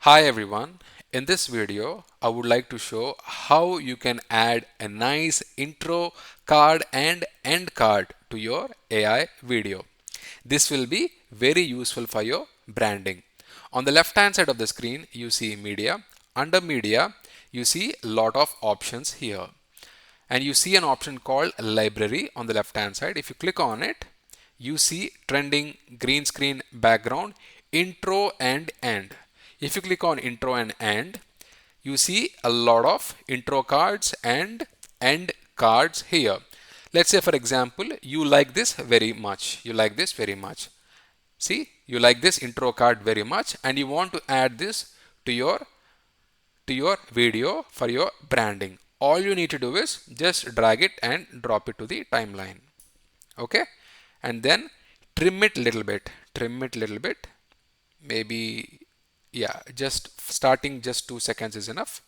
Hi everyone, in this video I would like to show how you can add a nice intro card and end card to your AI video. This will be very useful for your branding. On the left hand side of the screen you see media. Under media you see a lot of options here and you see an option called library on the left hand side. If you click on it, you see trending, green screen, background, intro and end. If you click on intro and end, you see a lot of intro cards and end cards here. Let's say for example you like this very much, see, you like this intro card very much and you want to add this to your video for your branding. All you need to do is just drag it and drop it to the timeline. Okay, and then trim it little bit, maybe, yeah, just starting just 2 seconds is enough.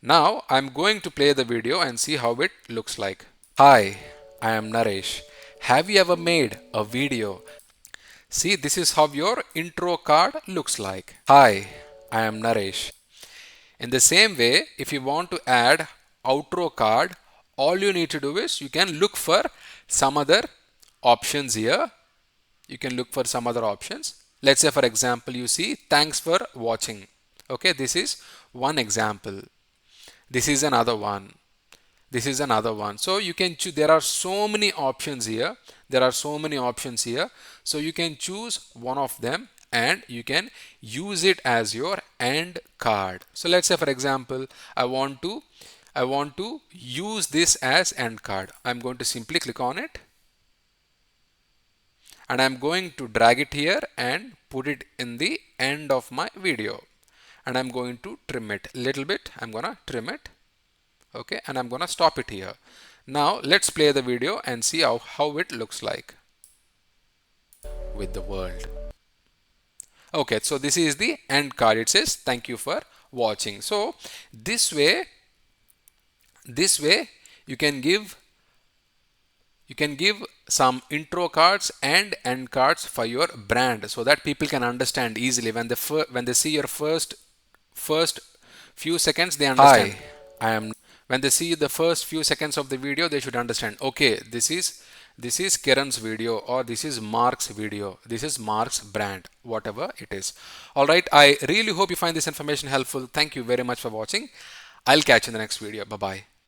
Now I'm going to play the video and see how it looks like. Hi, I am Naresh. Have you ever made a video? See, this is how your intro card looks like. Hi, I am Naresh. In the same way, if you want to add outro card, all you need to do is you can look for some other options here. You can look for some other options. Let's say for example, you see thanks for watching. Okay, this is one example. This is another one. This is another one. So you can choose. There are so many options here. So you can choose one of them and you can use it as your end card. So let's say for example, I want to use this as end card. I'm going to simply click on it and I'm going to drag it here and put it in the end of my video. And I'm going to trim it a little bit. I'm gonna trim it. Okay, and I'm gonna stop it here. Now let's play the video and see how it looks like with the world. Okay, so this is the end card. It says thank you for watching. So this way you can give some intro cards and end cards for your brand so that people can understand easily when they see your first few seconds, they understand. Hi, I am. When they see the first few seconds of the video, they should understand, okay, this is Kiran's video, or this is Mark's video, this is Mark's brand, whatever it is. All right, I really hope you find this information helpful. Thank you very much for watching. I'll catch you in the next video. Bye bye.